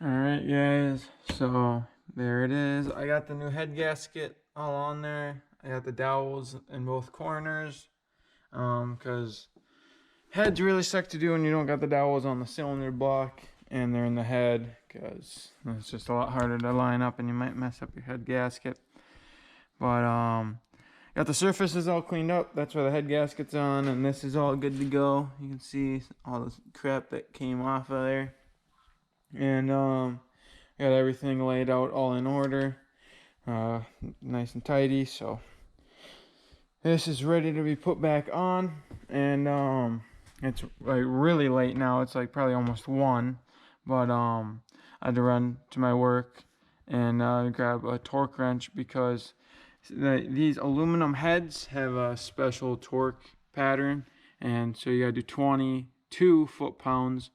Alright guys, so there it is. I got the new head gasket all on there. I got the dowels in both corners. Cause heads really suck to do when you don't got the dowels on the cylinder block and they're in the head, cause it's just a lot harder to line up and you might mess up your head gasket. But got the surfaces all cleaned up. That's where the head gasket's on, and this is all good to go. You can see all the crap that came off of there. And got everything laid out all in order, nice and tidy. So this is ready to be put back on, and it's like really late now. It's like probably almost 1, but I had to run to my work and grab a torque wrench because these aluminum heads have a special torque pattern, and so you gotta do 22 foot-pounds,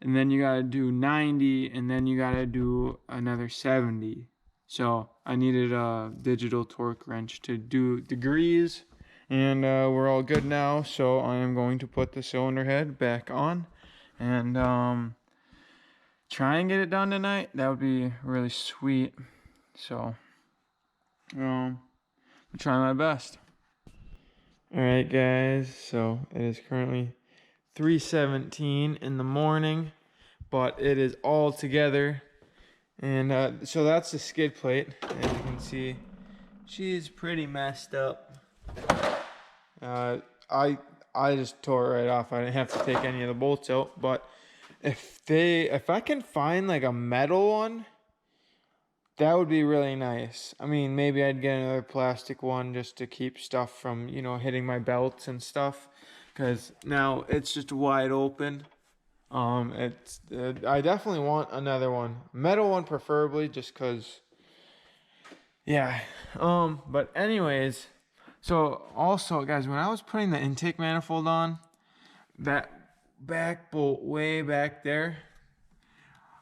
and then you gotta do 90, and then you gotta do another 70. So I needed a digital torque wrench to do degrees, and we're all good now. So I am going to put the cylinder head back on and try and get it done tonight. That would be really sweet. So I'll try my best. All right, guys. So it is currently 3:17 in the morning, but it is all together. And so that's the skid plate. As you can see, she's pretty messed up. I just tore it right off. I didn't have to take any of the bolts out. But if I can find like a metal one, that would be really nice. I mean, maybe I'd get another plastic one just to keep stuff from, hitting my belts and stuff. Because now it's just wide open. I definitely want another one, metal one preferably, just because. Yeah. But anyways, so also guys, when I was putting the intake manifold on, that back bolt way back there,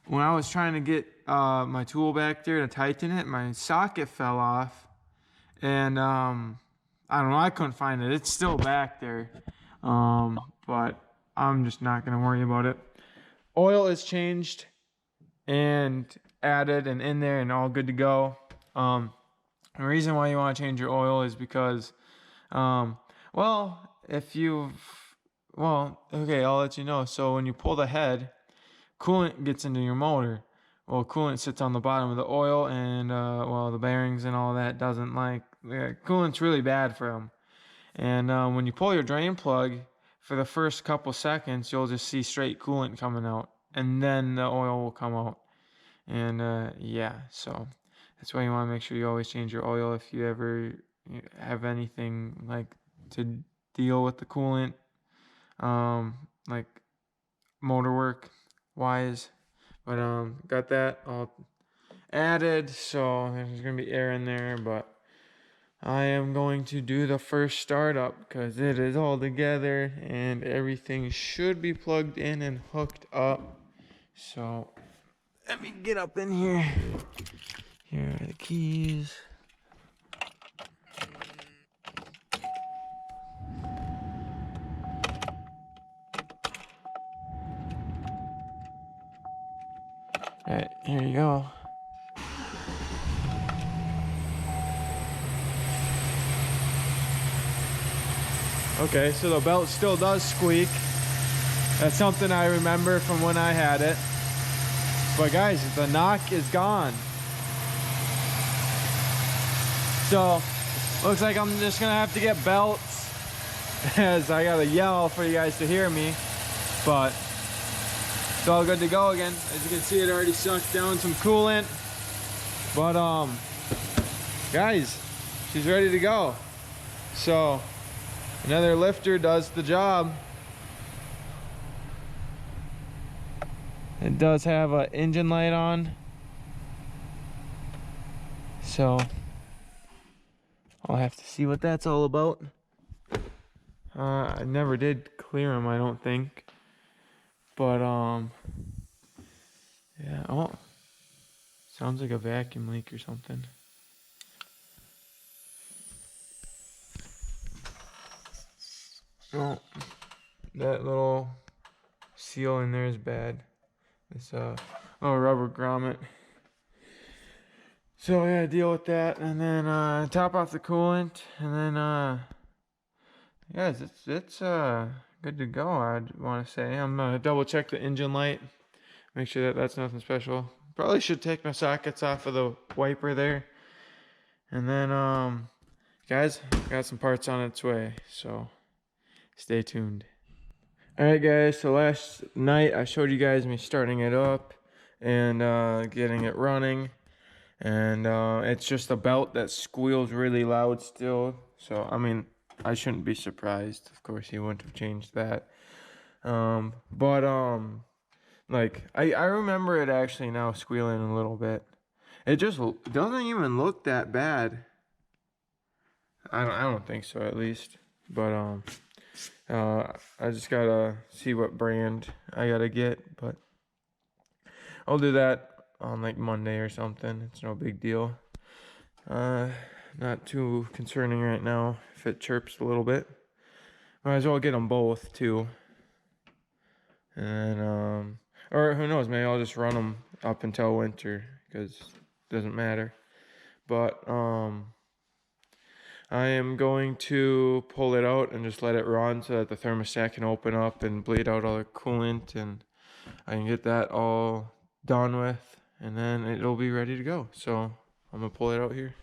when I was trying to get my tool back there to tighten it, my socket fell off, and I don't know, I couldn't find it. It's still back there, but I'm just not gonna worry about it. Oil is changed and added and in there and all good to go. The reason why you want to change your oil is because, well, okay, I'll let you know. So when you pull the head, coolant gets into your motor. Well, coolant sits on the bottom of the oil, and the bearings and all that doesn't like. Coolant's really bad for them. And when you pull your drain plug, for the first couple seconds, you'll just see straight coolant coming out, and then the oil will come out. And yeah, so that's why you want to make sure you always change your oil if you ever have anything like to deal with the coolant, like motor work wise. But got that all added, so there's gonna be air in there, but I am going to do the first startup because it is all together and everything should be plugged in and hooked up. So let me get up in here. Here are the keys. All right, here you go. Okay, so the belt still does squeak. That's something I remember from when I had it. But guys, the knock is gone. So, looks like I'm just gonna have to get belts, as I gotta yell for you guys to hear me. But it's all good to go again. As you can see, it already sucked down some coolant. But guys, she's ready to go. So another lifter does the job. It does have an engine light on, so I'll have to see what that's all about. I never did clear them, I don't think. But yeah. Oh, sounds like a vacuum leak or something. Oh, that little seal in there is bad. This little rubber grommet. So yeah, deal with that, and then top off the coolant, and then yeah, it's good to go. I'd want to say I'm gonna double check the engine light, make sure that that's nothing special. Probably should take my sockets off of the wiper there, and then guys, got some parts on its way, so stay tuned. All right, guys. So last night I showed you guys me starting it up and getting it running. And it's just a belt that squeals really loud still. So, I mean, I shouldn't be surprised. Of course, he wouldn't have changed that. Like, I remember it actually now squealing a little bit. It just doesn't even look that bad. I don't think so, at least. But, I just gotta see what brand I gotta get. But I'll do that on like Monday or something. It's no big deal. Not too concerning right now if it chirps a little bit. Might as well get them both too. And or who knows, maybe I'll just run them up until winter because it doesn't matter. But I am going to pull it out and just let it run so that the thermostat can open up and bleed out all the coolant, and I can get that all done with, and then it'll be ready to go. So I'm gonna pull it out here.